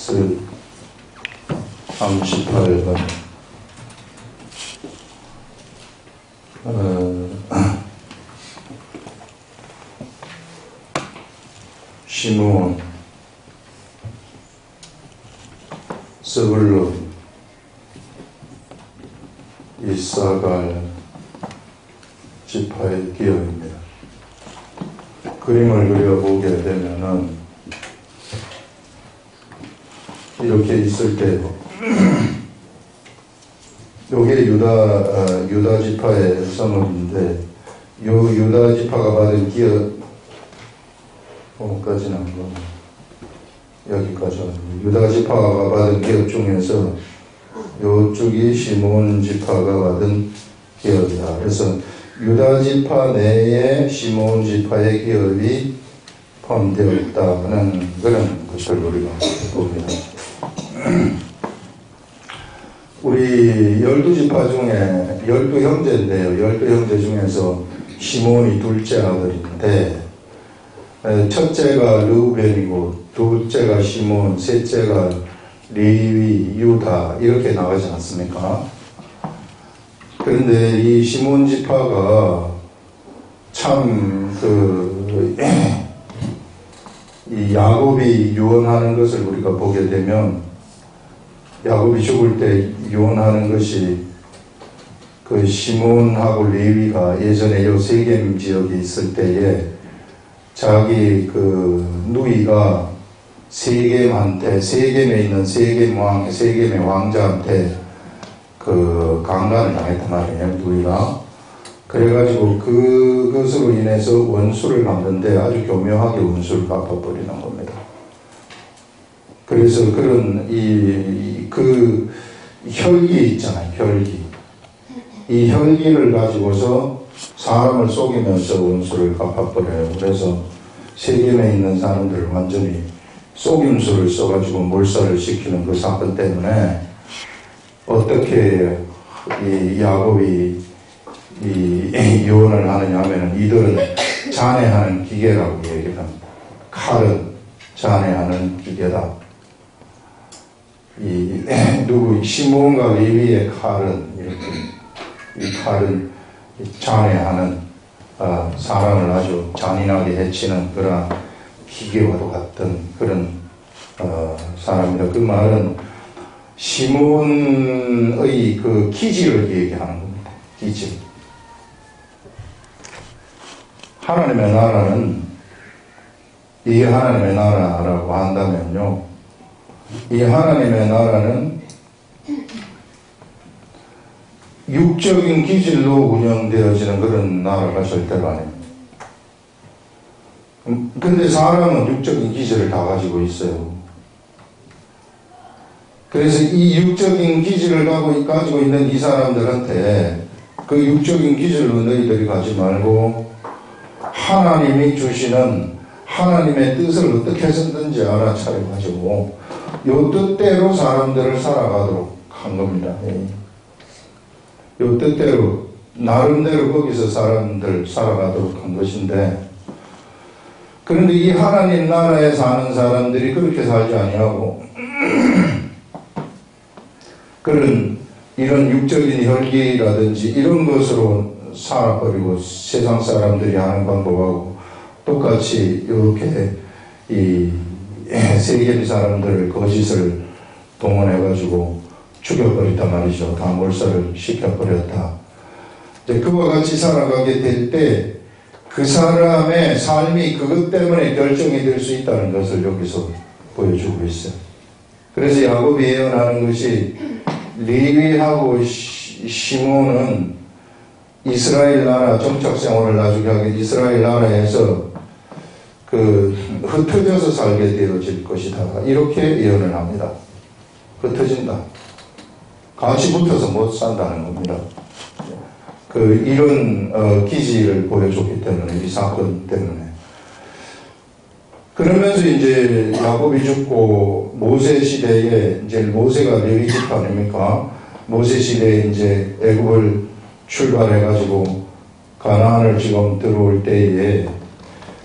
베네스 암시파회가 시므온, 스불론, 이사갈 지파의 기업입니다. 그림을 그려보게 되면은 이렇게 있을 때 요게 유다 지파의 성읍인데 요 유다 지파가 받은 기업 까지는 뭐 여기까지 유다 지파가 받은 기업 중에서 요쪽이 시므온 지파가 받은 기업이다. 그래서 유다 지파 내에 시므온 지파의 기업이 포함되어 있다는 그런 것을 우리가 봅니다. 우리 12지파 중에 12형제인데요. 12형제 중에서 시므온이 둘째 아들인데 첫째가 르우벤이고 둘째가 시므온, 셋째가 레위, 유다 이렇게 나가지 않습니까? 그런데 이 시므온 지파가 참 이 야곱이 유언하는 것을 우리가 보게 되면 야곱이 죽을 때 유언하는 것이 그 시므온하고 레위가 예전에 요 세겜 지역에 있을 때에 자기 그 누이가 세겜에 있는 세겜의 왕자한테 그 강간을 당했단 말이에요, 누이가. 그래가지고 그것으로 인해서 원수를 갚는데 아주 교묘하게 원수를 갚아버리는 겁니다. 그래서 그런 그 혈기 있잖아요, 혈기. 이 혈기를 가지고서 사람을 속이면서 원수를 갚아버려요. 그래서 세겜에 있는 사람들을 완전히 속임수를 써가지고 몰살을 시키는 그 사건 때문에 어떻게 이 야곱이 이 유언을 하느냐 하면은 이들은 잔해하는 기계라고 얘기를 합니다. 칼은 잔해하는 기계다. 시므온과 레위의 칼은 이렇게 이 칼은 잔해하는 사람을 아주 잔인하게 해치는 그런 기계와도 같은 그런 사람입니다. 그 말은 시므온의 그 기질을 얘기하는 겁니다. 기질. 하나님의 나라는 이 하나님의 나라라고 한다면요, 이 하나님의 나라는 육적인 기질로 운영되어지는 그런 나라가 절대로 아닙니다. 근데 사람은 육적인 기질을 다 가지고 있어요. 그래서 이 육적인 기질을 가지고 있는 이 사람들한테 그 육적인 기질로 너희들이 가지 말고 하나님이 주시는 하나님의 뜻을 어떻게 해서든지 알아차려가지고 요 뜻대로 사람들을 살아가도록 한 겁니다. 요 뜻대로 나름대로 거기서 사람들 살아가도록 한 것인데, 그런데 이 하나님 나라에 사는 사람들이 그렇게 살지 아니하고 이런 육적인 혈기라든지 이런 것으로 살아버리고 세상 사람들이 하는 방법하고 똑같이 이렇게 이 세겜 사람들을 거짓을 동원해가지고 죽여버렸단 말이죠. 다 몰살을 시켜버렸다. 이제 그와 같이 살아가게 될 때 그 사람의 삶이 그것 때문에 결정이 될 수 있다는 것을 여기서 보여주고 있어요. 그래서 야곱이 예언하는 것이 레위하고 시므온은 이스라엘 나라 정착생활을 나중에 하게 이스라엘 나라에서 흩어져서 살게 되어질 것이다. 이렇게 예언을 합니다. 흩어진다. 같이 붙어서 못 산다는 겁니다. 이런 기지를 보여줬기 때문에, 이 사건 때문에. 그러면서 이제 야곱이 죽고 모세 시대에 이제 모세가 레위 지파 아닙니까? 모세 시대에 이제 애굽을 출발해가지고 가나안을 지금 들어올 때에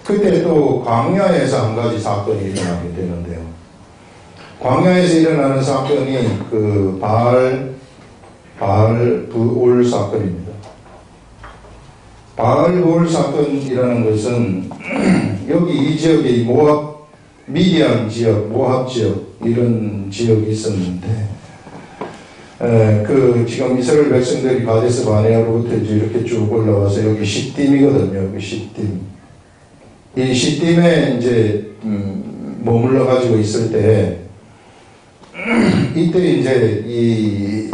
그때 또 광야에서 한 가지 사건이 일어나게 되는데요. 광야에서 일어나는 사건이 그 바알브올 사건입니다. 바알브올 사건이라는 것은 여기 이 지역에 모압, 미디안 지역, 모압 지역 이런 지역이 있었는데 그 지금 이스라엘 백성들이 가데스 바네아로부터 이렇게 쭉 올라와서 여기 시딤이거든요. 여기 시딤. 이 시딤에 이제 머물러 가지고 있을 때 이때 이제 이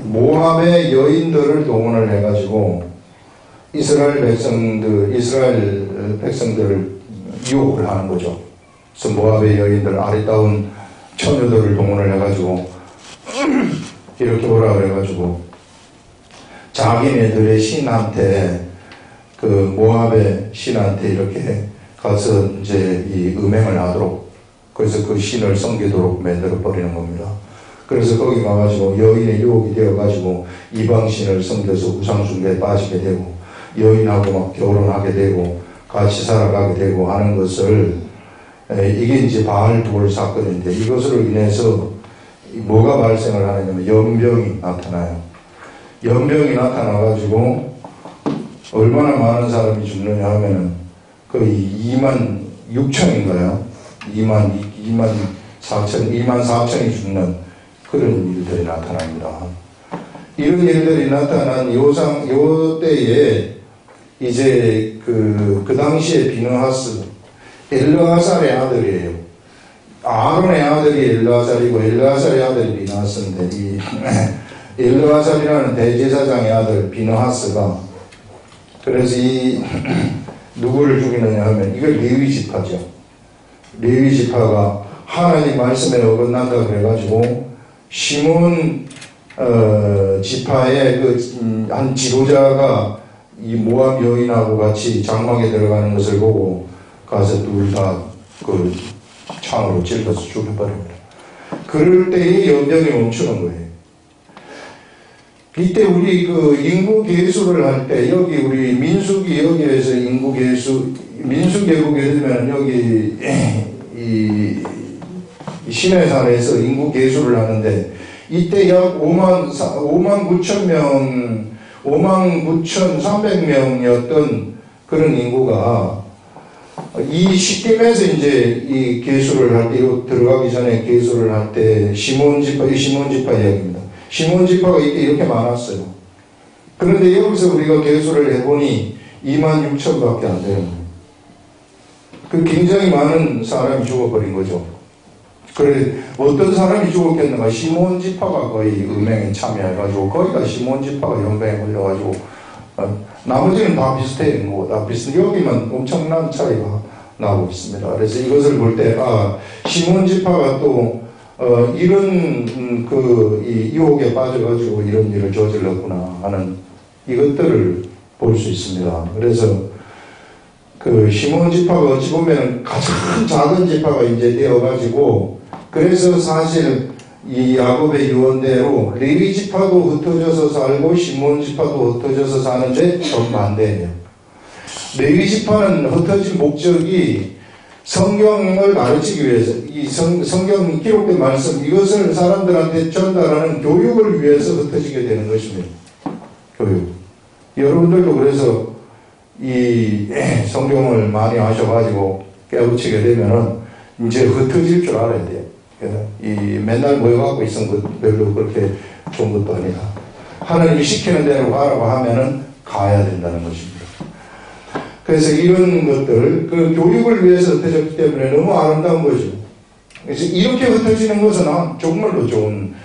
모압의 여인들을 동원을 해가지고 이스라엘 백성들을 유혹을 하는 거죠. 그래서 모압의 여인들, 아리따운 처녀들을 동원을 해가지고 이렇게 오라 그래가지고 자기네들의 신한테 그 모압의 신한테 이렇게 가서 이제 이 음행을 하도록, 그래서 그 신을 섬기도록 만들어 버리는 겁니다. 그래서 거기 가가지고 여인의 유혹이 되어가지고 이방신을 섬겨서 우상숭배에 빠지게 되고 여인하고 막 결혼하게 되고 같이 살아가게 되고 하는 것을, 이게 이제 바알브올 사건인데, 이것으로 인해서 뭐가 발생을 하느냐면 연병이 나타나요. 연병이 나타나가지고 얼마나 많은 사람이 죽느냐 하면은 거의 2만 6천인가요? 2만 4천이 죽는 그런 일들이 나타납니다. 이런 일들이 나타난 요 때에 이제 그 당시에 비느하스, 엘르아살의 아들이에요. 아론의 아들이 엘르아살이고 엘르아살의 아들이 비느하스인데, 이 엘르아살이라는 대제사장의 아들 비느하스가, 그래서 이 누구를 죽이느냐 하면 이걸 레위 지파죠. 레위 지파가 하나님 말씀에 어긋난다 그래가지고 시몬 지파의 한 지도자가 이 모압 여인하고 같이 장막에 들어가는 것을 보고 가서 둘 다 그 창으로 찔러서 죽여버립니다. 그럴 때에 연병이 멈추는 거예요. 이때 우리 그 인구 계수를 할 때 여기 우리 민수기 여기에서 인구 계수, 민수계곡에 들면 여기 이 시내산에서 인구 계수를 하는데 이때 약 5만 9천 명, 59,300명이었던 그런 인구가 이 시딤에서 이제 이 계수를 할 때, 들어가기 전에 계수를 할 때 시몬 지파 이야기입니다. 시몬 지파가 이때 이렇게 많았어요. 그런데 여기서 우리가 계수를 해보니 2만 6천밖에 안 되는 거예요. 그 굉장히 많은 사람이 죽어버린 거죠. 그래, 어떤 사람이 죽었겠는가? 시몬 지파가 거의 음행에 참여해가지고, 거기가 시몬 지파가 연병에 걸려가지고, 나머지는 다 비슷해요. 뭐, 다 비슷해. 여기만 엄청난 차이가 나고 있습니다. 그래서 이것을 볼 때, 시몬 지파가 또, 이런, 이 유혹에 빠져가지고 이런 일을 저질렀구나 하는 이것들을 볼 수 있습니다. 그래서, 시몬 지파가 어찌 보면 가장 작은 지파가 이제 되어가지고, 그래서 사실 이 야곱의 유언대로 레위 지파도 흩어져서 살고 시몬 지파도 흩어져서 사는데 정반대예요. 레위 지파는 흩어진 목적이 성경을 가르치기 위해서, 이 성경 기록된 말씀, 이것을 사람들한테 전달하는 교육을 위해서 흩어지게 되는 것입니다. 교육. 여러분들도 그래서 이 성경을 많이 하셔가지고 깨우치게 되면은 이제 흩어질 줄 알아야 돼요. 이 맨날 모여갖고 있으면 별로 그렇게 좋은 것도 아니라 하나님이 시키는 대로 가라고 하면은 가야 된다는 것입니다. 그래서 이런 것들, 그 교육을 위해서 흩어졌기 때문에 너무 아름다운 거죠. 그래서 이렇게 흩어지는 것은 정말로 좋은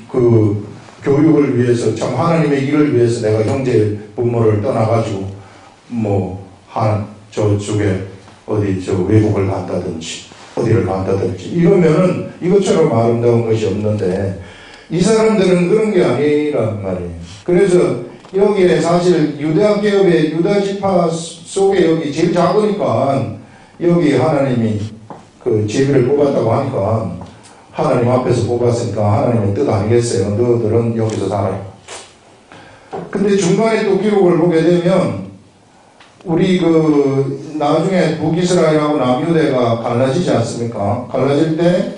그 교육을 위해서, 참 하나님의 일을 위해서 내가 형제 부모를 떠나가지고 저쪽에 외국을 간다든지 어디를 간다든지 이러면은 이것처럼 아름다운 것이 없는데, 이 사람들은 그런 게 아니란 말이에요. 그래서 여기에 사실 유대학 개업의 유다 지파 속에 여기 제일 작으니까 여기 하나님이 그 제비를 뽑았다고 하니까 하나님 앞에서 뽑았으니까 하나님의 뜻 아니겠어요? 너희들은 여기서 살아요. 근데 중간에 또 기록을 보게 되면 우리 나중에 북이스라엘하고 남유대가 갈라지지 않습니까? 갈라질 때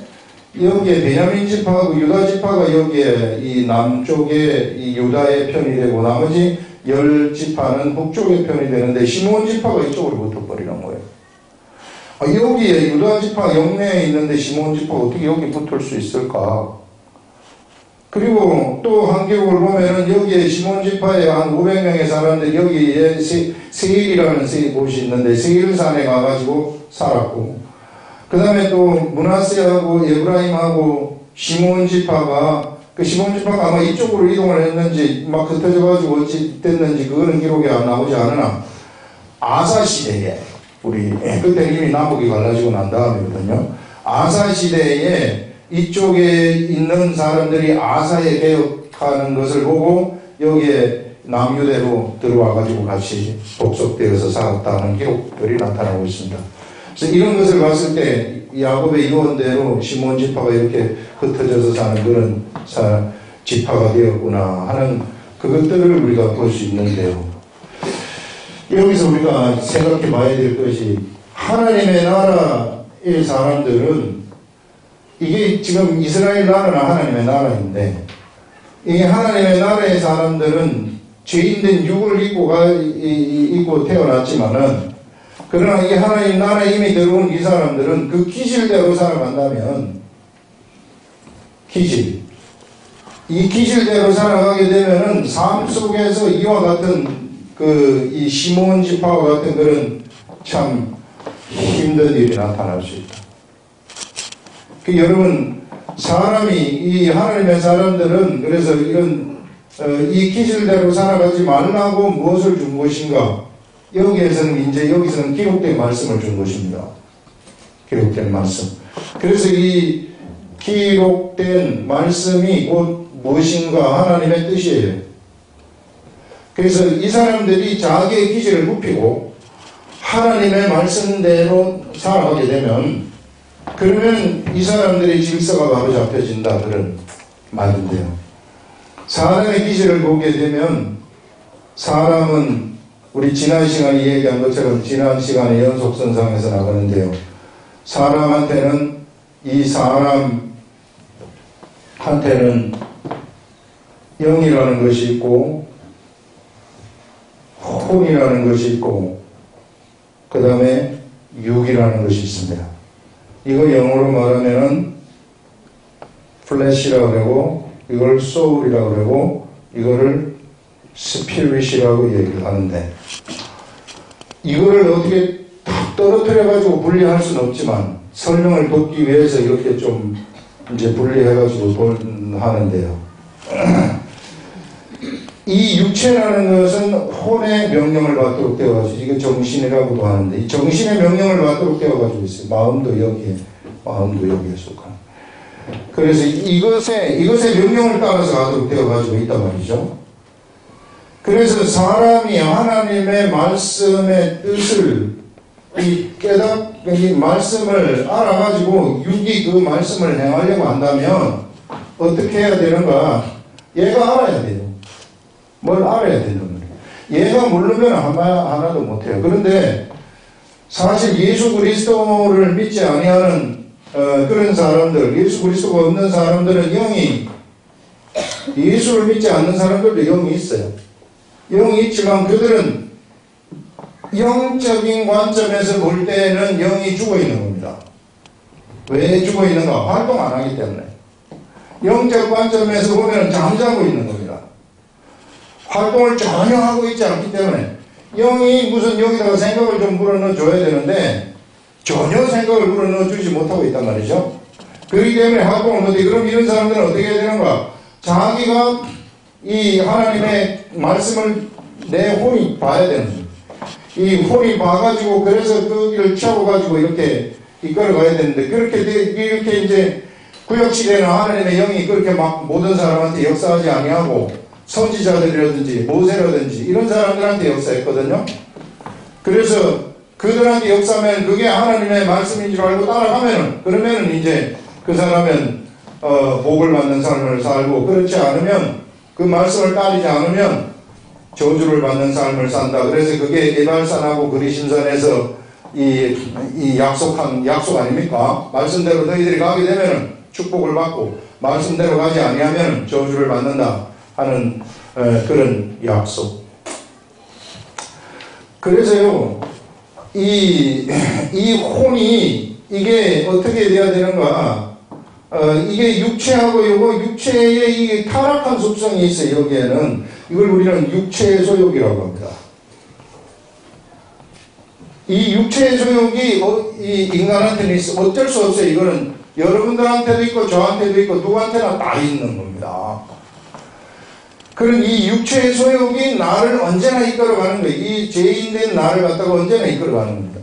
여기에 베냐민 지파하고 유다 지파가 여기에 이 남쪽에 이 유다의 편이 되고 나머지 10지파는 북쪽의 편이 되는데 시므온 지파가 이쪽으로 붙어버리는 거예요. 여기에 유다 지파 영내에 있는데 시므온 지파가 어떻게 여기 붙을 수 있을까? 그리고 또 한계국을 보면은 여기에 시몬 지파에 한 500명의 사람들이 여기에 세일이라는 곳이 있는데 세일산에 가가지고 살았고, 그 다음에 또 므낫세하고 에브라임하고 시몬 지파가 시몬 지파가 아마 이쪽으로 이동을 했는지 막 흩어져가지고 어찌 됐는지 그거는 기록이 안 나오지 않으나 아사 시대에 그때 이미 남북이 갈라지고 난 다음이거든요. 아사 시대에 이쪽에 있는 사람들이 아사에 개혁하는 것을 보고 여기에 남유대로 들어와가지고 같이 복속되어서 살았다는 기록들이 나타나고 있습니다. 그래서 이런 것을 봤을 때 야곱의 유언대로 시몬 지파가 이렇게 흩어져서 사는 그런 지파가 되었구나 하는 그것들을 우리가 볼 수 있는데요. 여기서 우리가 생각해 봐야 될 것이 하나님의 나라의 사람들은 이게 지금 이스라엘 나라는 하나님의 나라인데 이 하나님의 나라의 사람들은 죄인된 육을 입고 태어났지만은 그러나 이 하나님 나라에 이미 들어온 이 사람들은 그 기질대로 살아간다면 이 기질대로 살아가게 되면은 삶 속에서 이와 같은 이 시몬 지파와 같은 그런 참 힘든 일이 나타날 수 있다. 여러분, 이 하나님의 사람들은 그래서 이 기질대로 살아가지 말라고 무엇을 준 것인가? 여기서는 기록된 말씀을 준 것입니다. 기록된 말씀. 그래서 이 기록된 말씀이 곧 무엇인가? 하나님의 뜻이에요. 그래서 이 사람들이 자기의 기질을 굽히고 하나님의 말씀대로 살아가게 되면 그러면 이 사람들의 질서가 바로 잡혀진다 그런 말인데요. 사람의 기질을 보게 되면 사람은 우리 지난 시간에 얘기한 것처럼 지난 시간에 연속선상에서 나가는데요. 사람한테는 영이라는 것이 있고 혼이라는 것이 있고 그 다음에 육이라는 것이 있습니다. 이거 영어로 말하면은 flesh라고 그러고 이걸 soul이라고 그러고 이거를 spirit이라고 얘기를 하는데 이거를 어떻게 딱 떨어뜨려 가지고 분리할 수는 없지만 설명을 돕기 위해서 이렇게 좀 이제 분리해 가지고 하는데요. 이 육체라는 것은 혼의 명령을 받도록 되어가지고 이게 정신이라고도 하는데 이 정신의 명령을 받도록 되어가지고 있어요. 마음도 여기에 속한. 그래서 이것의 명령을 따라서 가도록 되어가지고 있단 말이죠. 그래서 사람이 하나님의 말씀의 뜻을 이 말씀을 알아가지고 육이 그 말씀을 행하려고 한다면 어떻게 해야 되는가? 얘가 알아야 돼요. 뭘 알아야 된단 말이에요. 얘가 모르면 하나도 못해요. 그런데 사실 예수 그리스도를 믿지 아니하는 그런 사람들, 예수 그리스도가 없는 사람들은 예수를 믿지 않는 사람들도 영이 있어요. 영이 있지만 그들은 영적인 관점에서 볼 때는 영이 죽어 있는 겁니다. 왜 죽어 있는가? 활동 안 하기 때문에. 영적 관점에서 보면 잠자고 있는 겁니다. 활동을 전혀 하고 있지 않기 때문에 영이 무슨 여기다가 생각을 좀 불어넣어 줘야 되는데 전혀 생각을 불어넣어 주지 못하고 있단 말이죠. 그렇기 때문에 활동을 못해. 그럼 이런 사람들은 어떻게 해야 되는가? 자기가 이 하나님의 말씀을 내 혼이 봐야 되는 거예요. 이 혼이 봐가지고 그래서 그 길을 채워가지고 이렇게 이끌어 가야 되는데 이렇게 이제 구약시대는 하나님의 영이 그렇게 막 모든 사람한테 역사하지 아니하고 선지자들이라든지 모세라든지 이런 사람들한테 역사했거든요. 그래서 그들한테 역사하면 그게 하나님의 말씀인 줄 알고 따라가면은 그러면은 이제 그 사람은 복을 받는 삶을 살고 그렇지 않으면 그 말씀을 따르지 않으면 저주를 받는 삶을 산다. 그래서 그게 개발산하고 그리심산에서 이 약속 아닙니까? 말씀대로 너희들이 가게 되면 축복을 받고 말씀대로 가지 아니하면 저주를 받는다 하는 그런 약속. 그래서요, 이 혼이 이게 어떻게 돼야 되는가? 이게 육체하고 이거 육체의 이 타락한 습성이 있어요. 여기에는 이걸 우리는 육체의 소욕이라고 합니다. 이 육체의 소욕이 이 인간한테는 있어 어쩔 수 없어요. 이거는 여러분들한테도 있고 저한테도 있고 누구한테나 다 있는 겁니다. 그런 이 육체의 소욕이 나를 언제나 이끌어가는 거예요. 이 죄인된 나를 갖다가 언제나 이끌어가는 겁니다.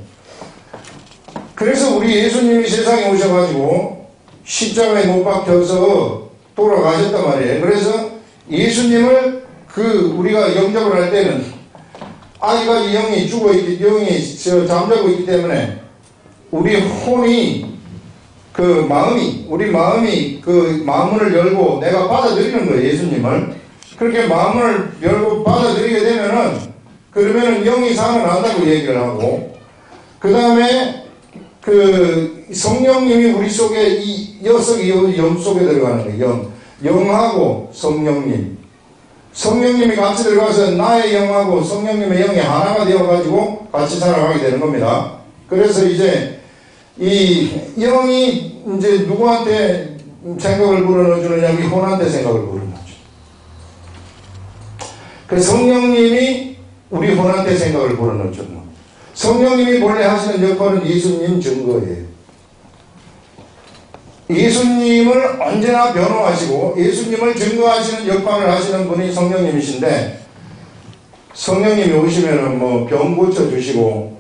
그래서 우리 예수님이 세상에 오셔가지고 십자가에 못 박혀서 돌아가셨단 말이에요. 그래서 예수님을 우리가 영접을 할 때는 아이가 영이 죽어있기, 영이 잠자고 있기 때문에 우리 혼이 우리 마음이 마음문을 열고 내가 받아들이는 거예요. 예수님을. 그렇게 마음을 열고 받아들이게 되면은 그러면은 영이 살아난다고 얘기를 하고 그 다음에 성령님이 우리 속에 이 녀석이 영 속에 들어가는 거예요. 영하고 성령님이 같이 들어가서 나의 영하고 성령님의 영이 하나가 되어가지고 같이 살아가게 되는 겁니다. 그래서 이제 이 영이 이제 누구한테 생각을 불어넣어주느냐? 이 혼한테 생각을 불어넣어줘. 그 성령님이 우리 혼한테 생각을 불어넣어주는 겁니다. 성령님이 본래 하시는 역할은 예수님 증거예요. 예수님을 언제나 변호하시고 예수님을 증거하시는 역할을 하시는 분이 성령님이신데 성령님이 오시면은 뭐 병 고쳐주시고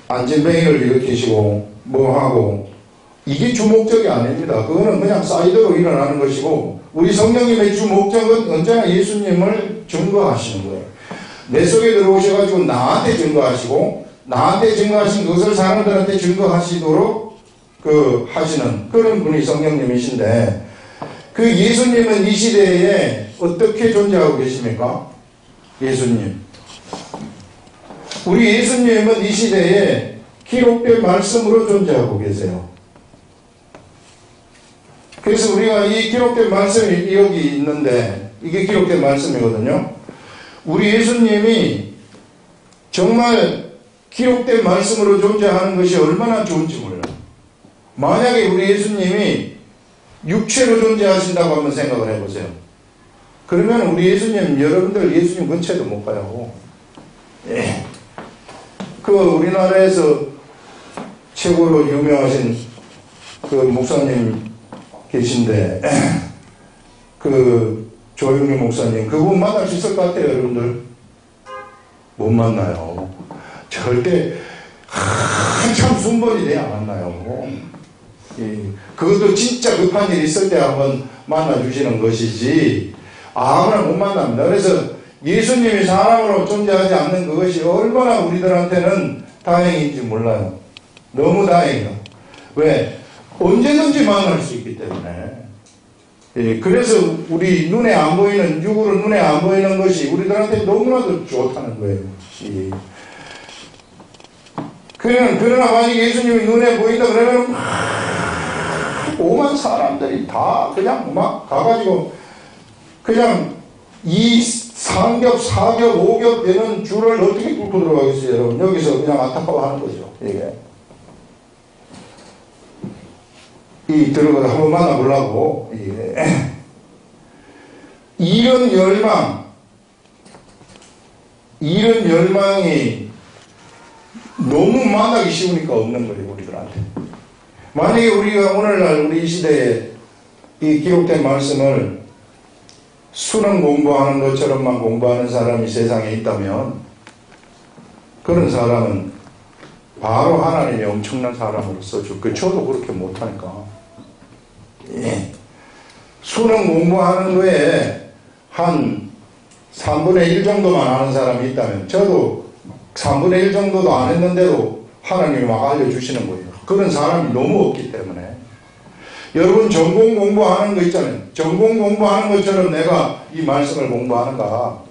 안진뱅이를 일으키시고 뭐 하고 이게 주 목적이 아닙니다. 그거는 그냥 사이드로 일어나는 것이고 우리 성령님의 주 목적은 언제나 예수님을 증거하시는 거예요. 내 속에 들어오셔가지고 나한테 증거하시고 나한테 증거하신 것을 사람들한테 증거하시도록 하시는 그런 분이 성령님이신데 예수님은 이 시대에 어떻게 존재하고 계십니까? 예수님. 우리 예수님은 이 시대에 기록된 말씀으로 존재하고 계세요. 그래서 우리가 이 기록된 말씀이 여기 있는데 이게 기록된 말씀이거든요. 우리 예수님이 정말 기록된 말씀으로 존재하는 것이 얼마나 좋은지 몰라요. 만약에 우리 예수님이 육체로 존재하신다고 한번 생각을 해보세요. 그러면 우리 예수님, 여러분들 예수님 근처에도 못 가요. 예. 우리나라에서 최고로 유명하신 목사님 계신데, 조영규 목사님, 그분 만날 수 있을 것 같아요, 여러분들? 못 만나요. 절대 한참 순번이 돼야 만나요. 그것도 진짜 급한 일 있을 때 한번 만나주시는 것이지 아무나 못 만납니다. 그래서 예수님이 사람으로 존재하지 않는 그것이 얼마나 우리들한테는 다행인지 몰라요. 너무 다행이에요. 왜? 언제든지 만날 수 있기 때문에. 그래서 우리 눈에 안 보이는, 육으로 눈에 안 보이는 것이 우리들한테 너무나도 좋다는 거예요. 그러나 만약 예수님이 눈에 보인다 그러면 오만 사람들이 다 그냥 막 가가지고 그냥 이 3겹, 4겹, 5겹 되는 줄을 어떻게 뚫고 들어가겠어요, 여러분? 여기서 그냥 안타까워하는 거죠, 이게. 들어가서 한번 만나보려고, 이런 열망이 너무 만나기 쉬우니까 없는 거예요, 우리들한테. 만약에 우리가 오늘날 우리 이 시대에 이 기록된 말씀을 수능 공부하는 것처럼만 공부하는 사람이 세상에 있다면 그런 사람은 바로 하나님의 엄청난 사람으로서 저도 그렇게 못하니까. 수능 공부하는 거에 한 3분의 1 정도만 아는 사람이 있다면 저도 3분의 1 정도도 안 했는데도 하나님이 막 알려주시는 거예요. 그런 사람이 너무 없기 때문에. 여러분 전공 공부하는 거 있잖아요. 전공 공부하는 것처럼 내가 이 말씀을 공부하는가.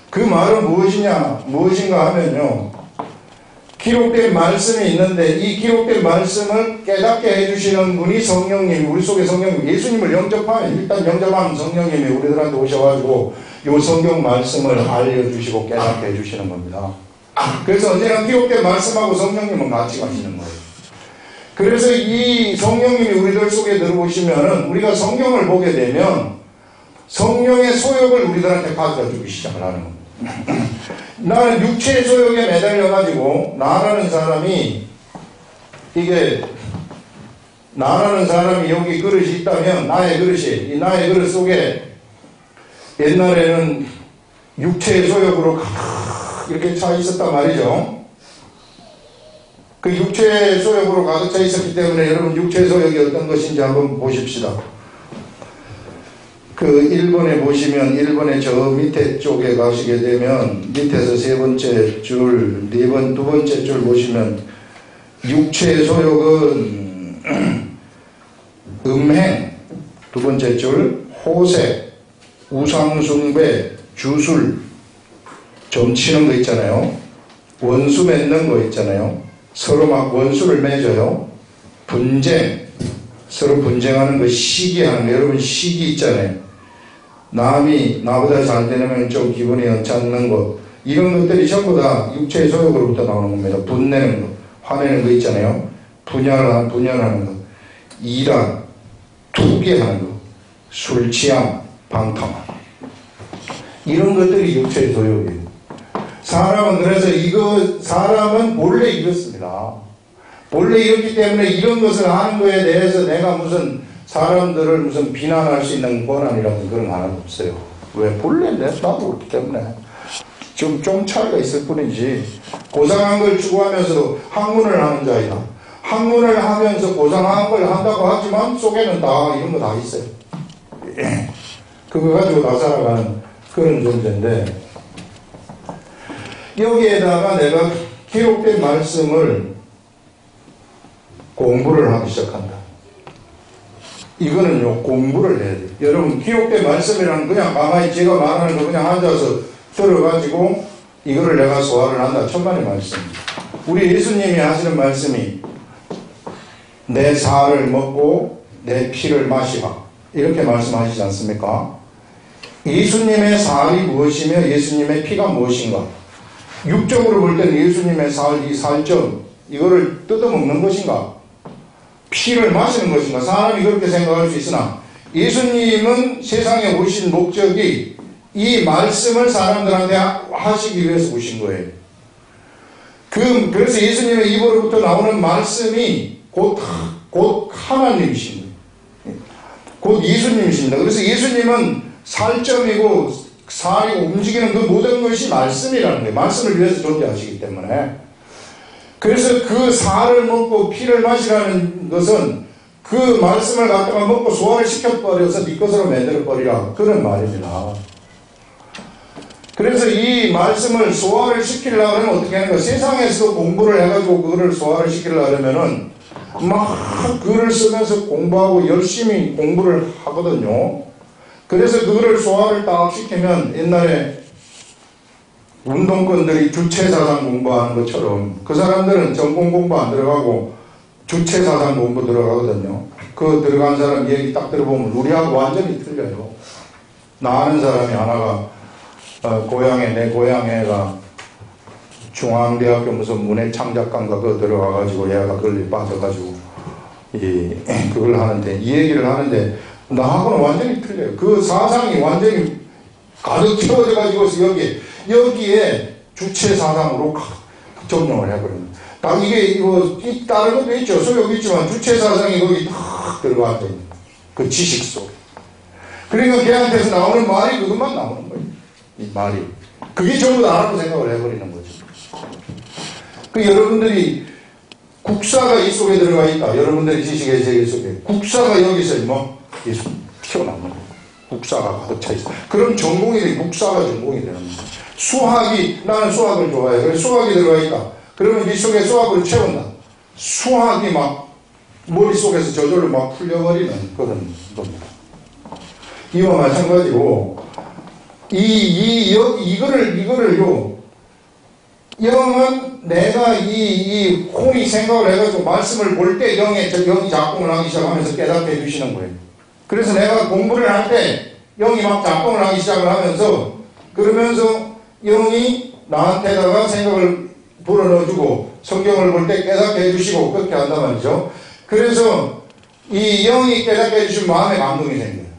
그 말은 무엇인가 하면요. 기록된 말씀이 있는데 이 기록된 말씀을 깨닫게 해주시는 분이 성령님, 우리 속에 성령님, 예수님을 영접하면, 일단 영접하면 성령님이 우리들한테 오셔가지고 이 성경 말씀을 알려주시고 깨닫게 해주시는 겁니다. 그래서 언제나 기록된 말씀하고 성령님은 같이 가시는 거예요. 그래서 이 성령님이 우리들 속에 들어오시면은 우리가 성경을 보게 되면 성령의 소욕을 우리들한테 가져다 주기 시작을 하는 겁니다. 나는 육체의 소욕에 매달려가지고 나라는 사람이 여기 그릇이 있다면 나의 그릇이, 이 나의 그릇 속에 옛날에는 육체의 소욕으로 이렇게 차 있었단 말이죠. 그 육체의 소욕으로 가득 차 있었기 때문에 여러분 육체의 소욕이 어떤 것인지 한번 보십시다. 그 일본에 보시면 일본의 저 밑에 쪽에 가시게 되면 밑에서 세 번째 줄, 두 번째 줄 보시면 육체의 소욕은 음행, 두 번째 줄, 호색, 우상숭배, 주술, 점치는 거 있잖아요. 원수 맺는 거 있잖아요. 서로 막 원수를 맺어요. 분쟁, 서로 분쟁하는 거, 시기하는 거. 여러분 시기 있잖아요. 남이 나보다 잘 되려면 좀 기분이 언짢는 것, 이런 것들이 전부 다 육체의 소욕으로부터 나오는 겁니다. 분내는 거, 화내는 거 있잖아요. 분열하는 거, 이란, 투기하는 거, 술 취함, 방탕함, 이런 것들이 육체의 소욕이에요. 사람은 본래 이렇습니다. 본래 이렇기 때문에 이런 것을 하는 거에 대해서 내가 사람들을 비난할 수 있는 권한이라는 그런 거 하나도 없어요. 왜? 본래 나도 그렇기 때문에. 좀 차이가 있을 뿐이지. 고상한 걸 추구하면서도 학문을 하는 자이다. 학문을 하면서 고상한 걸 한다고 하지만 속에는 다 이런 거 다 있어요. 그거 가지고 다 살아가는 그런 존재인데, 여기에다가 내가 기록된 말씀을 공부를 하기 시작한다. 이거는요, 공부를 해야 돼요. 여러분, 기록된 말씀이라는 그냥 가만히 제가 말하는 거 그냥 앉아서 들어가지고 이거를 내가 소화를 한다. 천만의 말씀입니다. 우리 예수님이 하시는 말씀이 내 살을 먹고 내 피를 마시라, 이렇게 말씀하시지 않습니까? 예수님의 살이 무엇이며 예수님의 피가 무엇인가? 육적으로 볼 때는 예수님의 살, 이 살점, 이거를 뜯어먹는 것인가? 피를 마시는 것인가? 사람이 그렇게 생각할 수 있으나 예수님은 세상에 오신 목적이 이 말씀을 사람들한테 하시기 위해서 오신 거예요. 그래서 예수님의 입으로부터 나오는 말씀이 곧 하나님이신 거예요. 곧 예수님이십니다. 그래서 예수님은 살점이고 살이고 움직이는 그 모든 것이 말씀이라는 거예요. 말씀을 위해서 존재하시기 때문에. 그래서 그 살을 먹고 피를 마시라는 것은 그 말씀을 갖다가 먹고 소화를 시켜버려서 네 것으로 만들어버리라, 그런 말입니다. 그래서 이 말씀을 소화를 시키려고 하면 어떻게 하는 거야? 세상에서 공부를 해가지고 그거를 소화를 시키려고 하면은 막 글을 쓰면서 공부하고 열심히 공부를 하거든요. 그래서 그거를 소화를 딱 시키면 옛날에 운동권들이 주체사상 공부하는 것처럼 그 사람들은 전공 공부 안 들어가고 주체사상 공부 들어가거든요. 그 들어간 사람 얘기 딱 들어보면 우리하고 완전히 틀려요. 나 아는 사람이 하나가 내 고향애가 중앙대학교 무슨 문해창작관가 그거 들어가가지고 얘가 그걸 빠져가지고 그걸 하는데, 이 얘기를 하는데 나하고는 완전히 틀려요. 그 사상이 완전히 가득 채워져가지고 여기에 주체 사상으로 적용을 해버립니다. 딱 이게 다른 것도 있죠. 소욕이 있지만 주체 사상이 거기 탁 들어가 있는 그 지식 속에. 그러니까 걔한테서 나오는 말이 그것만 나오는 거예요. 이 말이. 그게 전부 다라고 생각을 해버리는 거죠. 그 여러분들이 국사가 이 속에 들어가 있다. 여러분들이 지식의 세계 속에 국사가 여기서 계속 튀어나오는 거예요. 국사가 가득 차 있어. 그럼 전공이 국사가 전공이 되는 거예요. 나는 수학을 좋아해. 그래서 수학이 들어가 있다. 그러면 이 속에 수학을 채운다. 수학이 막 머릿속에서 저절로 막 풀려버리는 그런 겁니다. 이와 마찬가지로 이거를요, 영은 내가 이 혼이 생각을 해가지고 말씀을 볼 때 영이 작동을 하기 시작하면서 깨닫게 해주시는 거예요. 그래서 내가 공부를 할 때 영이 막 작동을 하기 시작을 하면서, 그러면서 영이 나한테다가 생각을 불어넣어주고 성경을 볼 때 깨닫게 해주시고 그렇게 한단 말이죠. 그래서 이 영이 깨닫게 해주시면 마음에 감동이 생겨요.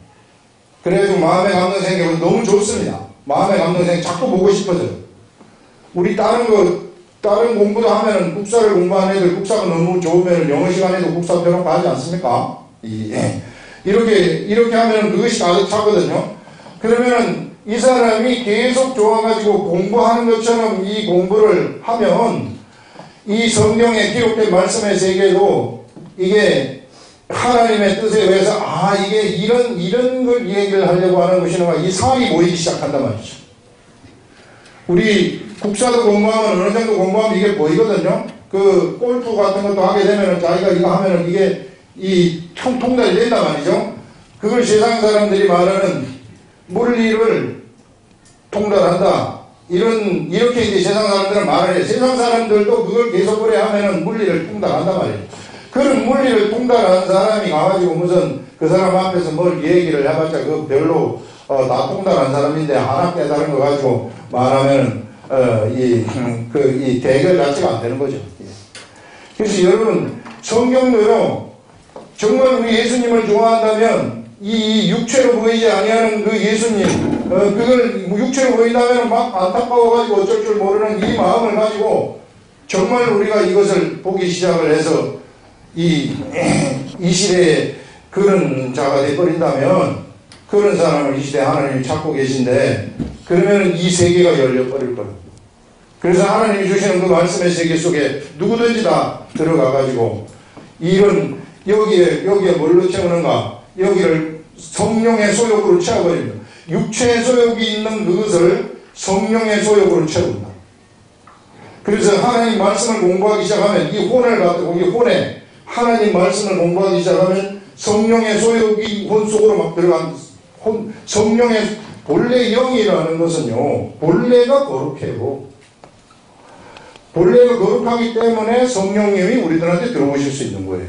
그래가지고 마음에 감동이 생기면 너무 좋습니다. 마음에 감동이 생기면 자꾸 보고 싶어져요. 우리 다른 공부도 하면은 국사를 공부하는 애들 국사가 너무 좋으면 영어 시간에도 국사 펴놓고 하지 않습니까? 이렇게 하면은 그것이 가득 차거든요. 그러면은 이 사람이 계속 좋아가지고 공부하는 것처럼 이 공부를 하면 이 성경에 기록된 말씀의 세계도 이게 하나님의 뜻에 의해서 이게 이런 걸 얘기를 하려고 하는 것이구나, 이 사람이 모이기 시작한단 말이죠. 우리 국사도 공부하면 어느 정도 공부하면 이게 보이거든요. 그 골프 같은 것도 하게 되면은 자기가 이거 하면은 이게 이 통달이 된단 말이죠. 그걸 세상 사람들이 말하는 물리를 통달한다. 이렇게 이제 세상 사람들은 말을 해. 세상 사람들도 그걸 계속 그래 하면은 물리를 통달한단 말이에요. 그런 물리를 통달한 사람이 가가지고 무슨 그 사람 앞에서 뭘 얘기를 해봤자 그 별로 다 통달한 사람인데 하나 깨달은 거 가지고 말하면 이 대결 자체가 안 되는 거죠. 그래서 여러분, 성경도요, 정말 우리 예수님을 좋아한다면 이 육체로 보이지 아니하는 그 예수님, 그걸 육체로 보인다면 막 안타까워가지고 어쩔 줄 모르는 이 마음을 가지고 정말 우리가 이것을 보기 시작을 해서 이 시대에 그런 자가 되어버린다면, 그런 사람을 이 시대에 하나님이 찾고 계신데, 그러면 이 세계가 열려버릴 거예요. 그래서 하나님이 주시는 그 말씀의 세계 속에 누구든지 다 들어가가지고, 여기에 뭘로 채우는가? 여기를 성령의 소욕으로 채워버립니다. 육체의 소욕이 있는 그것을 성령의 소욕으로 채운다. 그래서 하나님 말씀을 공부하기 시작하면 이 혼을 갖고, 이 혼에 하나님 말씀을 공부하기 시작하면 성령의 소욕이 혼 속으로 막 들어간, 성령의 본래 영이라는 것은요, 본래가 거룩해요. 본래가 거룩하기 때문에 성령님이 우리들한테 들어오실 수 있는 거예요.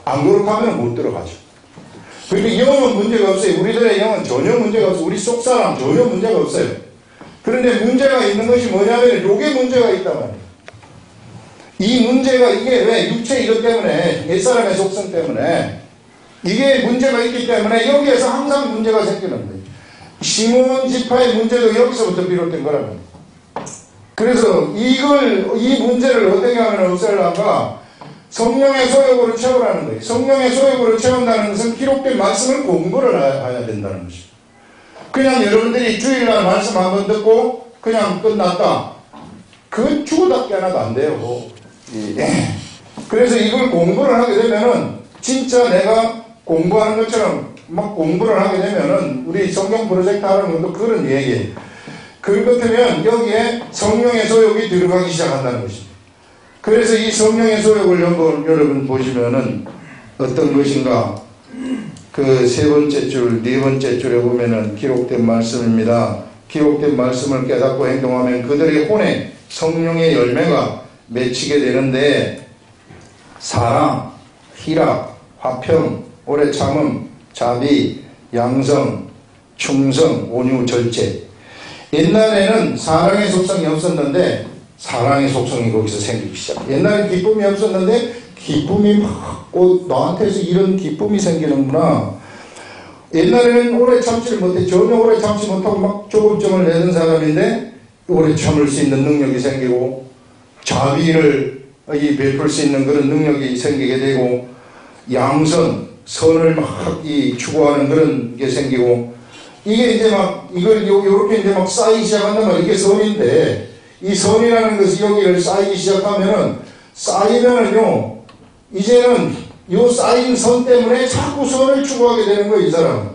안 거룩하면 못 들어가죠. 그러니까 영은 문제가 없어요. 우리들의 영은 전혀 문제가 없어요. 우리 속 사람 전혀 문제가 없어요. 그런데 문제가 있는 것이 뭐냐면 요게 문제가 있단 말이에요. 이 문제가 이게 왜 육체 이것 때문에, 옛사람의 속성 때문에 이게 문제가 있기 때문에 여기에서 항상 문제가 생기는 거예요. 시몬 지파의 문제도 여기서부터 비롯된 거라는 거예요. 그래서 이 문제를 어떻게 하면 없앨란가? 성령의 소욕으로 채우라는 거예요. 성령의 소욕으로 채운다는 것은 기록된 말씀을 공부를 해야 된다는 것이죠. 그냥 여러분들이 주일날 말씀 한번 듣고 그냥 끝났다. 그건 죽어다 깨어나도 안 돼요. 그래서 이걸 공부를 하게 되면은 진짜 내가 공부하는 것처럼 막 공부를 하게 되면은 우리 성경 프로젝트 하는 것도 그런 얘기예요. 그렇다면 여기에 성령의 소욕이 들어가기 시작한다는 것입니다. 그래서 이 성령의 소욕을 한번 여러분 보시면은 어떤 것인가? 그 세 번째 줄, 네 번째 줄에 보면은 기록된 말씀입니다. 기록된 말씀을 깨닫고 행동하면 그들의 혼에 성령의 열매가 맺히게 되는데, 사랑, 희락, 화평, 오래 참음, 자비, 양성, 충성, 온유, 절제. 옛날에는 사랑의 속성이 없었는데 사랑의 속성이 거기서 생기기 시작. 옛날에 기쁨이 없었는데 기쁨이 막 나한테서 이런 기쁨이 생기는구나. 옛날에는 오래 참지를 못해, 전혀 오래 참지 못하고 막 조급증을 내는 사람인데 오래 참을 수 있는 능력이 생기고, 자비를 베풀 수 있는 그런 능력이 생기게 되고, 양선, 선을 막 추구하는 그런 게 생기고, 이게 이제 막 이걸 요렇게 이제 막 쌓이기 시작한단 말이에요. 이게 선인데, 이 선이라는 것이 여기를 쌓이기 시작하면은, 쌓이면은요, 이제는 요 쌓인 선 때문에 자꾸 선을 추구하게 되는 거예요, 이 사람은.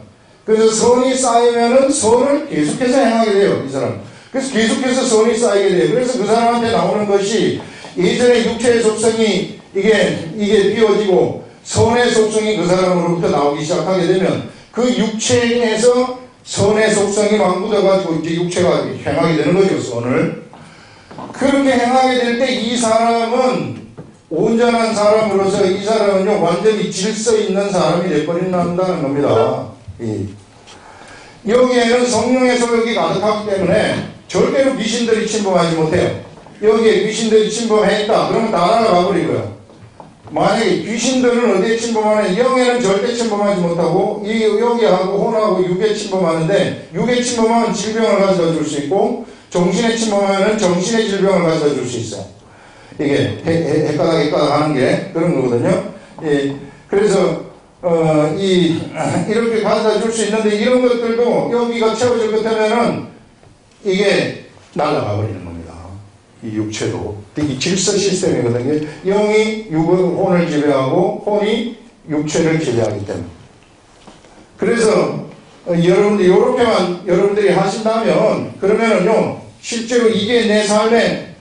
그래서 선이 쌓이면은 선을 계속해서 행하게 돼요, 이 사람은. 그래서 계속해서 선이 쌓이게 돼요. 그래서 그 사람한테 나오는 것이 예전에 육체의 속성이 이게 비워지고 선의 속성이 그 사람으로부터 나오기 시작하게 되면 그 육체인에서 선의 속성이 막 묻어가지고 이제 육체가 행하게 되는 거죠, 선을. 그렇게 행하게 될 때 이 사람은 온전한 사람으로서 이 사람은요, 완전히 질서 있는 사람이 되어버린다는 겁니다. 여기에는 성령의 소욕이 가득하기 때문에 절대로 귀신들이 침범하지 못해요. 여기에 귀신들이 침범했다. 그러면 다 날아가버리고요. 만약에 귀신들은 어디에 침범하냐? 영에는 절대 침범하지 못하고 여기하고 혼하고 육에 침범하는데, 육에 침범하면 질병을 가져다 줄 수 있고, 정신에 침범하면 정신의 질병을 가져다 줄 수 있어요. 이게 헷가닥 하는 게 그런 거거든요. 그래서 이렇게 가져다 줄 수 있는데, 이런 것들도 여기가 채워질 것 같으면은 이게 날아가 버리는 겁니다. 이 육체도. 이 질서 시스템이거든요. 영이 혼을 지배하고 혼이 육체를 지배하기 때문에. 그래서 여러분들 이렇게만 여러분들이 하신다면, 그러면은요, 실제로 이게 내 삶에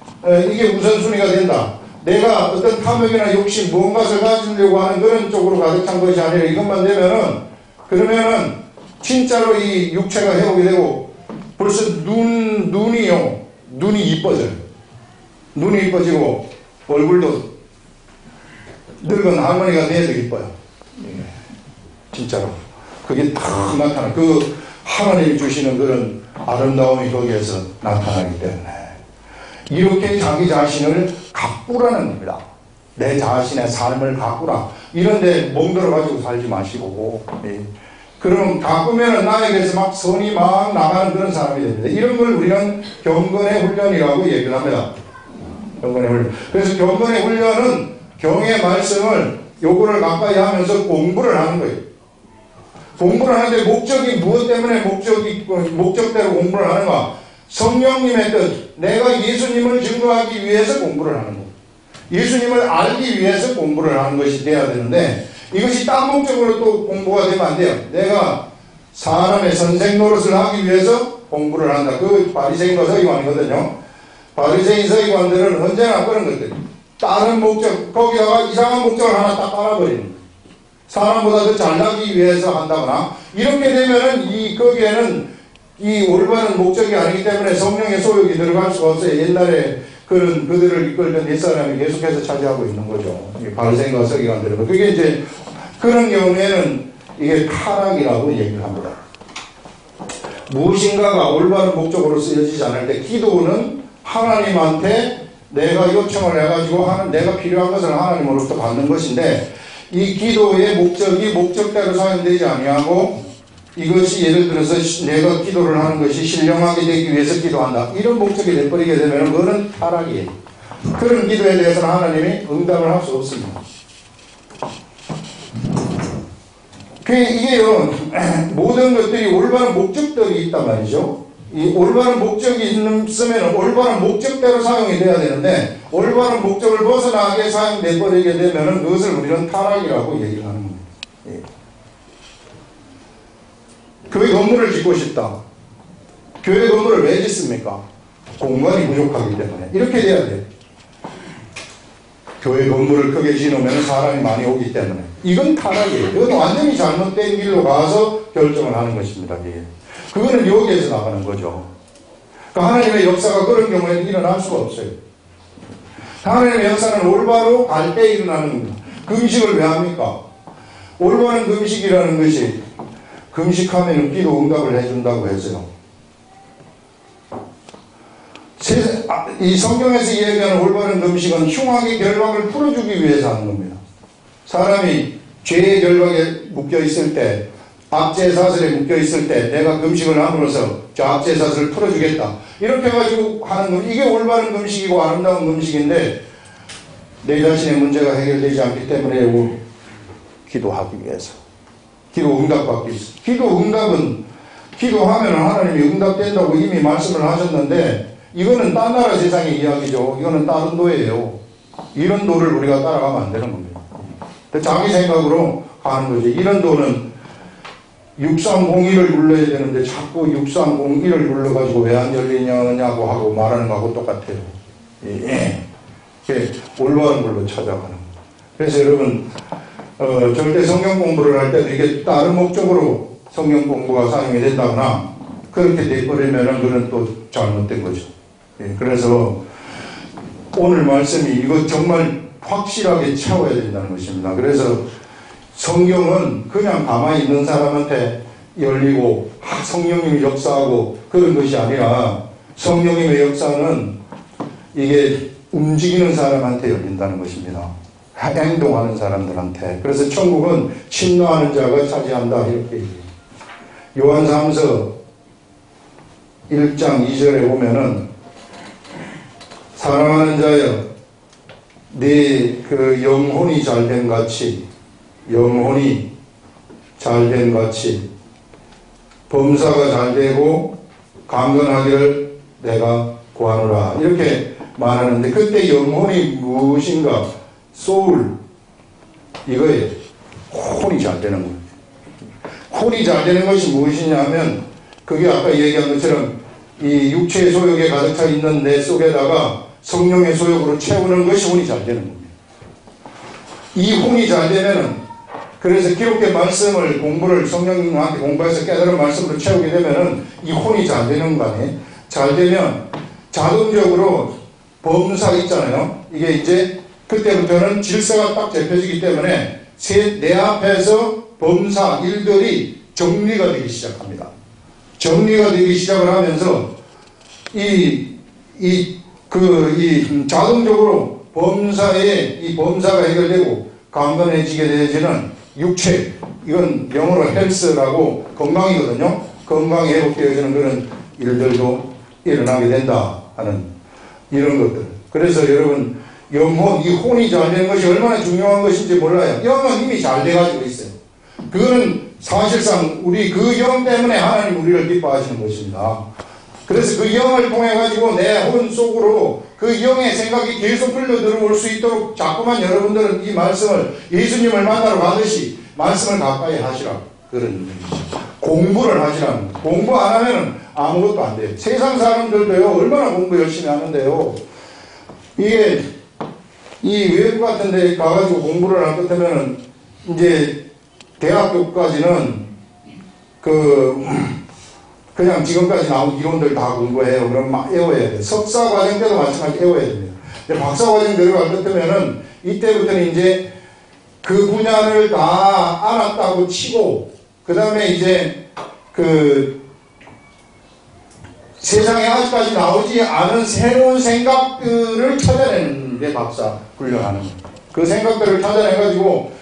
이게 우선순위가 된다. 내가 어떤 탐욕이나 욕심, 무언가를 가지려고 하는 그런 쪽으로 가득 찬 것이 아니라 이것만 되면은, 그러면은 진짜로 이 육체가 회복이 되고, 벌써 눈이 이뻐져요. 눈이 이뻐지고 얼굴도 늙은 할머니가 돼도 이뻐요. 진짜로. 그게 딱 나타나. 그 하나님이 주시는 그런 아름다움이 거기에서 나타나기 때문에 이렇게 자기 자신을 가꾸라는 겁니다. 내 자신의 삶을 가꾸라. 이런데 멍들어 가지고 살지 마시고, 그럼 가꾸면은 나에게서 막 선이 막 나가는 그런 사람이 됩니다. 이런 걸 우리는 경건의 훈련이라고 얘기를 합니다. 경건의 훈련. 그래서 경건의 훈련은 경의 말씀을 요구를 가까이 하면서 공부를 하는 거예요. 공부를 하는데 목적이 무엇 때문에 목적대로 공부를 하는가? 성령님의 뜻, 내가 예수님을 증거하기 위해서 공부를 하는 거예요. 예수님을 알기 위해서 공부를 하는 것이 돼야 되는데, 이것이 딴 목적으로 또 공부가 되면 안 돼요. 내가 사람의 선생 노릇을 하기 위해서 공부를 한다. 그 바리새인과 서기관이거든요. 바리새인 서기관들은 언제나 그런 것들, 다른 목적, 거기다가 이상한 목적을 하나 딱 깔아버리는 거예요. 사람보다 더 잘나기 위해서 한다거나, 이렇게 되면은 거기에는 이 올바른 목적이 아니기 때문에 성령의 소욕이 들어갈 수가 없어요. 옛날에 그들을 이끌던 옛사람이 계속해서 차지하고 있는 거죠. 바리새인과 서기관들은. 그게 이제 그런 경우에는 이게 타락이라고 얘기를 합니다. 무엇인가가 올바른 목적으로 쓰여지지 않을 때, 기도는 하나님한테 내가 요청을 해가지고 내가 필요한 것을 하나님으로부터 받는 것인데, 이 기도의 목적이 목적대로 사용되지 아니하고, 이것이 예를 들어서 내가 기도를 하는 것이 신령하게 되기 위해서 기도한다, 이런 목적이 돼버리게 되면 그거는 타락이에요. 그런 기도에 대해서는 하나님이 응답을 할 수 없습니다. 이게요, 모든 것들이 올바른 목적들이 있단 말이죠. 이 올바른 목적이 있으면 올바른 목적대로 사용이 돼야 되는데, 올바른 목적을 벗어나게 사용돼 버리게 되면 그것을 우리는 타락이라고 얘기를 하는 겁니다. 교회 건물을 짓고 싶다. 교회 건물을 왜 짓습니까? 공간이 부족하기 때문에. 이렇게 돼야 돼요. 교회 건물을 크게 지으면 사람이 많이 오기 때문에. 이건 타락이에요. 이건 완전히 잘못된 길로 가서 결정을 하는 것입니다. 그거는 여기에서 나가는 거죠. 그러니까 하나님의 역사가 그런 경우에는 일어날 수가 없어요. 하나님의 역사는 올바로 갈 때 일어나는 겁니다. 금식을 왜 합니까? 올바른 금식이라는 것이, 금식하면 기도 응답을 해준다고 했어요. 이 성경에서 이야기하는 올바른 금식은 흉악의 결박을 풀어주기 위해서 하는 겁니다. 사람이 죄의 결박에 묶여 있을 때, 악재 사슬에 묶여 있을 때 내가 금식을 함으로써 저 악재 사슬을 풀어주겠다, 이렇게 해가지고 하는 건, 이게 올바른 금식이고 아름다운 금식인데, 내 자신의 문제가 해결되지 않기 때문에 기도하기 위해서, 기도 응답받기 위해서. 기도 응답은, 기도하면 하나님이 응답된다고 이미 말씀을 하셨는데, 이거는 딴 나라 세상의 이야기죠. 이거는 다른 도예요. 이런 도를 우리가 따라가면 안 되는 겁니다. 자기 생각으로 가는 거지. 이런 도는 6301을 눌러야 되는데 자꾸 6301을 눌러가지고 왜 안 열리냐고 하고 말하는 거하고 똑같아요. 올바른 걸로 찾아가는 거예요. 그래서 여러분, 절대 성경 공부를 할 때도 이게 다른 목적으로 성경 공부가 사용이 된다거나 그렇게 돼버리면은 그건 또 잘못된 거죠. 예, 그래서 오늘 말씀이 이거 정말 확실하게 채워야 된다는 것입니다. 그래서 성경은 그냥 가만히 있는 사람한테 열리고 성령님이 역사하고 그런 것이 아니라 성령님의 역사는 이게 움직이는 사람한테 열린다는 것입니다. 행동하는 사람들한테. 그래서 천국은 침노하는 자가 차지한다 이렇게 얘기해요. 요한사무서 1장 2절에 보면은 사랑하는 자여 네 그 영혼이 잘된 같이 범사가 잘되고 강건하기를 내가 구하노라 이렇게 말하는데 그때 영혼이 무엇인가 소울 이거예요. 혼이 잘되는 거예요. 혼이 잘되는 것이 무엇이냐면 그게 아까 얘기한 것처럼 이 육체의 소욕에 가득 차 있는 내 속에다가 성령의 소욕으로 채우는 것이 혼이 잘 되는 겁니다. 이 혼이 잘 되면은 그래서 기록된 말씀을 공부를 성령님한테 공부해서 깨달은 말씀으로 채우게 되면은 이 혼이 잘 되는 거 아니에요? 잘 되면 자동적으로 범사 있잖아요. 이게 이제 그때부터는 질서가 딱 잡혀지기 때문에 내 앞에서 범사 일들이 정리가 되기 시작합니다. 정리가 되기 시작을 하면서 자동적으로 이 범사가 해결되고 강건해지게 되어지는 육체, 이건 영어로 헬스라고 건강이거든요. 건강이 회복되어지는 그런 일들도 일어나게 된다 하는 이런 것들. 그래서 여러분 영혼, 이 혼이 잘 되는 것이 얼마나 중요한 것인지 몰라요. 영은 이미 잘 돼가지고 있어요. 그거는 사실상 우리 그 영 때문에 하나님 우리를 기뻐하시는 것입니다. 그래서 그 영을 통해 가지고 내 혼 속으로 그 영의 생각이 계속 흘러 들어올 수 있도록 자꾸만 여러분들은 이 말씀을 예수님을 만나러 가듯이 말씀을 가까이 하시라 그런 의미죠. 공부를 하시라는 거예요. 공부 안 하면 아무것도 안 돼요. 세상 사람들도요 얼마나 공부 열심히 하는데요. 이게 이 외국 같은 데 가가지고 공부를 할 것 같으면은 이제 대학교까지는 그냥 지금까지 나온 이론들 다 공부해요. 그럼 막 외워야 돼요. 석사 과정 때도 마찬가지 외워야 됩니다. 박사 과정 들어갈 것 같으면은 이때부터는 이제 그 분야를 다 알았다고 치고 그 다음에 이제 세상에 아직까지 나오지 않은 새로운 생각들을 찾아내는 게 박사 훈련하는 거예요. 그 생각들을 찾아내가지고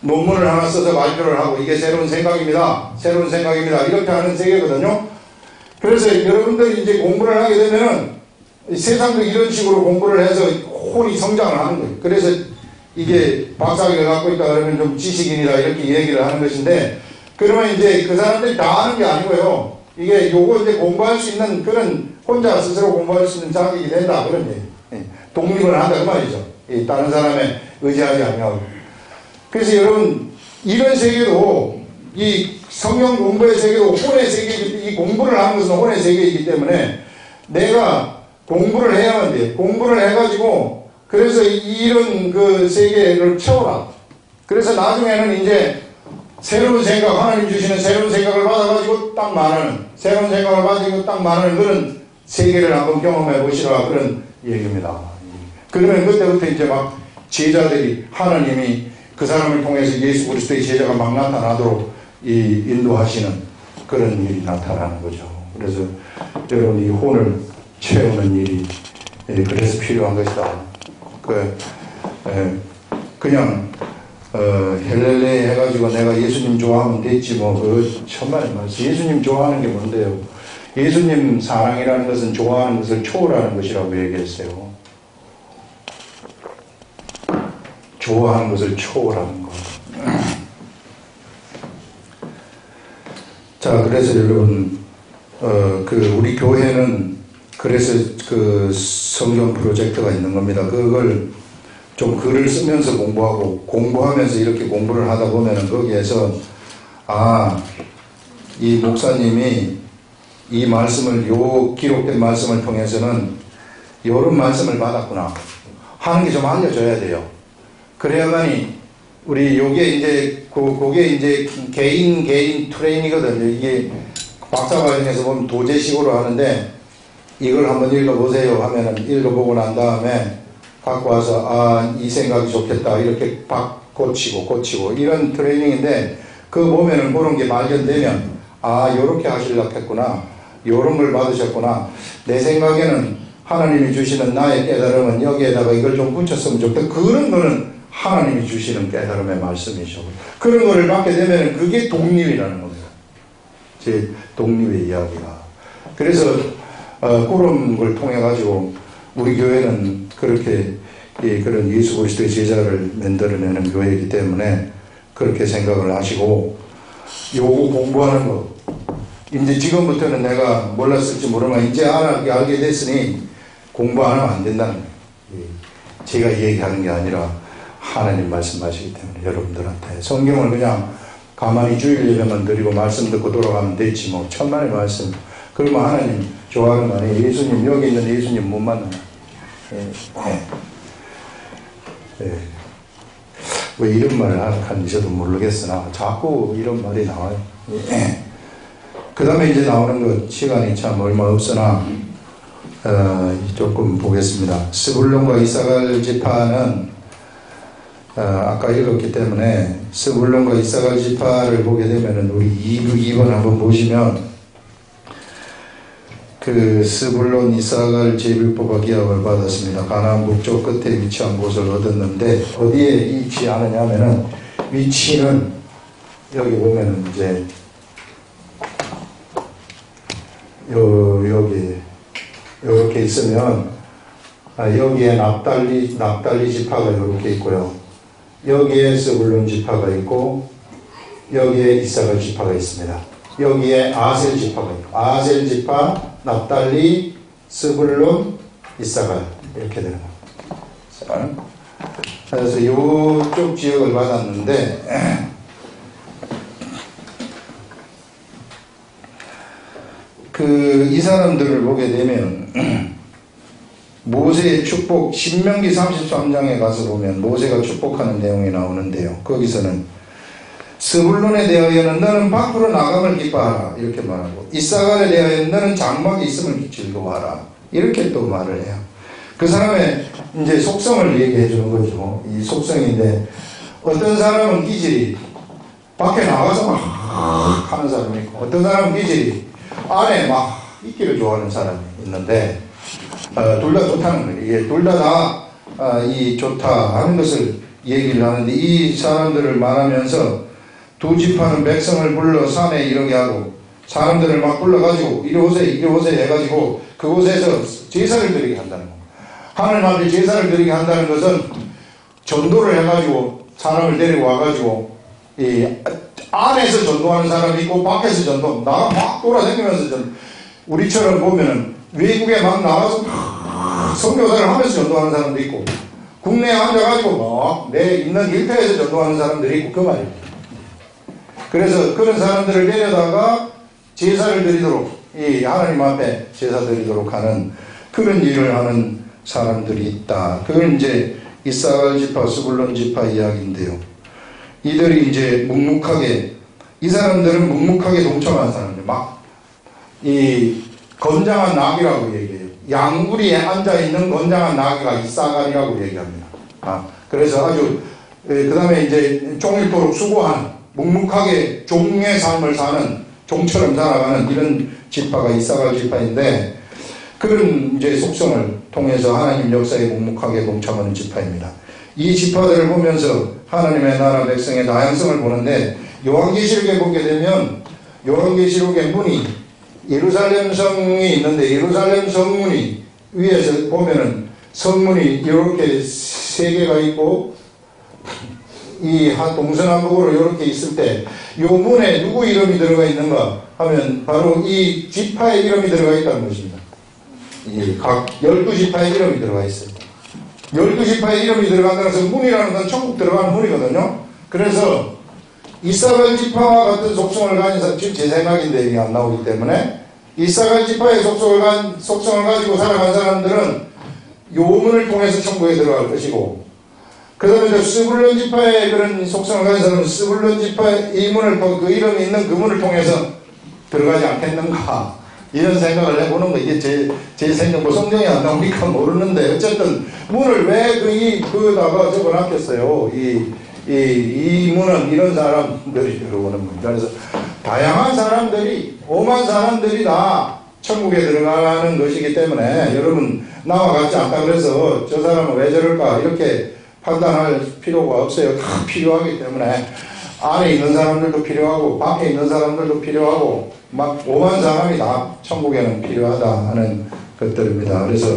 논문을 하나 써서 발표를 하고 이게 새로운 생각입니다. 새로운 생각입니다. 이렇게 하는 세계거든요. 그래서 여러분들이 이제 공부를 하게 되면은 세상도 이런 식으로 공부를 해서 혼이 성장을 하는 거예요. 그래서 이게 박사학위를 갖고 있다 그러면 좀 지식인이다 이렇게 얘기를 하는 것인데 그러면 이제 그 사람들이 다 하는 게 아니고요. 이게 요거 이제 공부할 수 있는 그런 혼자 스스로 공부할 수 있는 자격이 된다 그런 얘기예요. 독립을 한다 그 말이죠. 다른 사람에 의지하지 않냐고. 그래서 여러분 이런 세계도 이 성경 공부의 세계도 혼의 세계이기 이 공부를 하는 것은 혼의 세계이기 때문에 내가 공부를 해야만 돼요. 공부를 해가지고 그래서 이런 그 세계를 채워라. 그래서 나중에는 이제 새로운 생각 하나님 주시는 새로운 생각을 받아가지고 딱 말하는 새로운 생각을 가지고 딱 말하는 그런 세계를 한번 경험해 보시라 그런 얘기입니다. 그러면 그때부터 이제 막 제자들이 하나님이 그 사람을 통해서 예수 그리스도의 제자가 막 나타나도록 인도하시는 그런 일이 나타나는 거죠. 그래서 여러분 이 혼을 채우는 일이 그래서 필요한 것이다. 그냥 헬렐레 해가지고 내가 예수님 좋아하면 됐지 뭐 천만의 말씀. 예수님 좋아하는 게 뭔데요? 예수님 사랑이라는 것은 좋아하는 것을 초월하는 것이라고 얘기했어요. 좋아하는 것을 초월하는 것. 자, 그래서 여러분, 우리 교회는 그래서 그 성경 프로젝트가 있는 겁니다. 그걸 좀 글을 쓰면서 공부하고, 공부하면서 이렇게 공부를 하다 보면은 거기에서, 이 목사님이 이 말씀을, 기록된 말씀을 통해서는 이런 말씀을 받았구나 하는 게 좀 알려져야 돼요. 그래야만이 우리 요게 이제 그게 이제 개인 트레이닝이거든요. 이게 박사과정에서 보면 도제식으로 하는데 이걸 한번 읽어보세요 하면은 읽어보고 난 다음에 갖고 와서 이 생각이 좋겠다 이렇게 고치고 이런 트레이닝인데 그 보면은 그런 게 발견되면 요렇게 하시려고 했구나, 요런 걸 받으셨구나, 내 생각에는 하나님이 주시는 나의 깨달음은 여기에다가 이걸 좀 붙였으면 좋겠다, 그런 거는 하나님이 주시는 깨달음의 말씀이죠. 그런 거를 받게 되면 그게 독립이라는 겁니다. 제 독립의 이야기가. 그래서 그런 걸 통해 가지고 우리 교회는 그렇게 그런 예수 그리스도의 제자를 만들어내는 교회이기 때문에 그렇게 생각을 하시고, 요거 공부하는 거 이제 지금부터는 내가 몰랐을지 모르지만 이제 알게 됐으니 공부 안 하면 안 된다는 거예요. 제가 얘기하는 게 아니라 하나님 말씀하시기 때문에 여러분들한테 성경을 그냥 가만히 주일 예배만 드리고 말씀 듣고 돌아가면 되지 뭐 천만의 말씀. 그러면 하나님 좋아하는 거 아니에요. 예수님, 여기 있는 예수님 못 만나요. 왜 이런 말을 하는지 저도 모르겠으나 자꾸 이런 말이 나와요. 그 다음에 이제 나오는 것 시간이 참 얼마 없으나 조금 보겠습니다. 스불론과 이사갈 지파는 아까 읽었기 때문에 스불론과 이사갈 지파를 보게 되면은 우리 2번 한번 보시면 그 스불론 이사갈 제비포가 기업을 받았습니다. 가나안 북쪽 끝에 위치한 곳을 얻었는데 어디에 위치하느냐 하면은 위치는 여기 보면은 이제 여기 이렇게 있으면 여기에 납달리 지파가 이렇게 있고요. 여기에 스불론 지파가 있고 여기에 이사갈 지파가 있습니다. 여기에 아셀 지파가 있고 아셀 지파, 납달리, 스불론, 이사갈 이렇게 되는 겁니다. 그래서 이쪽 지역을 받았는데 이 사람들을 보게 되면 모세의 축복, 신명기 33장에 가서 보면 모세가 축복하는 내용이 나오는데요. 거기서는 스불론에 대하여는 너는 밖으로 나감을 기뻐하라 이렇게 말하고, 이사갈에 대하여는 너는 장막이 있음을 즐거워하라 이렇게 또 말을 해요. 그 사람의 이제 속성을 얘기해 주는 거죠. 이 속성인데 어떤 사람은 기질이 밖에 나가서 막 하는 사람이 있고, 어떤 사람은 기질이 안에 막 있기를 좋아하는 사람이 있는데 둘 다 좋다는 거예요. 이게 둘 다 이 좋다 하는 것을 얘기를 하는데, 이 사람들을 말하면서 두 지파는 백성을 불러 산에 이르게 하고 사람들을 막 불러가지고 이리 오세요 해가지고 그곳에서 제사를 드리게 한다는 겁니다. 하나님 앞에 제사를 드리게 한다는 것은 전도를 해가지고 사람을 데리고 와가지고 이 안에서 전도하는 사람이 있고 밖에서 전도, 막 돌아다니면서 우리처럼 보면은 외국에 막 나가서 선교사를 하면서 전도하는 사람도 있고, 국내에 앉아가지고 막 내 있는 일터에서 전도하는 사람들이 있고, 그 말이에요. 그래서 그런 사람들을 데려다가 제사를 드리도록, 이 하나님 앞에 제사 드리도록 하는 그런 일을 하는 사람들이 있다. 그건 이제 이사갈 지파, 스불론 지파 이야기인데요. 이들이 이제 묵묵하게, 이 사람들은 묵묵하게 동참한 사람들, 막 이 건장한 나귀라고 얘기해요. 양구리에 앉아있는 건장한 나귀가 이사갈이라고 얘기합니다. 그래서 아주 그 다음에 이제 종일토록 수고하는, 묵묵하게 종의 삶을 사는, 종처럼 살아가는 이런 지파가 이사갈 지파인데, 그런 이제 속성을 통해서 하나님 역사에 묵묵하게 동참하는 지파입니다. 이 지파들을 보면서 하나님의 나라 백성의 다양성을 보는데, 요한계시록에 보게 되면 요한계시록의 문이 예루살렘 성이 있는데, 예루살렘 성문이 위에서 보면은 성문이 이렇게 세 개가 있고 이 동서남북으로 이렇게 있을 때 요 문에 누구 이름이 들어가 있는가 하면 바로 이 지파의 이름이 들어가 있다는 것입니다. 각 12지파의 이름이 들어가 있어요. 12지파의 이름이 들어간다는 것은 문이라는 건 천국 들어가는 문이거든요. 그래서 이사갈 지파와 같은 속성을 가진 사람, 지금 제 생각인데 이게 안 나오기 때문에 이사갈 지파의 속성을 가지고 살아간 사람들은 요 문을 통해서 천국에 들어갈 것이고, 그 다음에 이제 스불론 지파의 그런 속성을 가진 사람은 스불론 지파의 이 문을, 그 이름이 있는 그 문을 통해서 들어가지 않겠는가. 이런 생각을 해보는 거. 이게 제 생각, 뭐 성경이 안 나오니까 모르는데, 어쨌든 문을 왜 그다가 적어놨겠어요. 이 문은 이런 사람들이 들어오는 문이다. 그래서 다양한 사람들이, 오만 사람들이 다 천국에 들어가는 것이기 때문에 여러분 나와 같지 않다 그래서 저 사람은 왜 저럴까 이렇게 판단할 필요가 없어요. 다 필요하기 때문에 안에 있는 사람들도 필요하고 밖에 있는 사람들도 필요하고 막 오만 사람이 다 천국에는 필요하다 하는 것들입니다. 그래서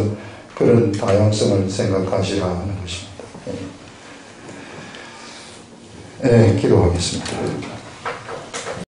그런 다양성을 생각하시라 하는 것입니다. 네, 기도하겠습니다.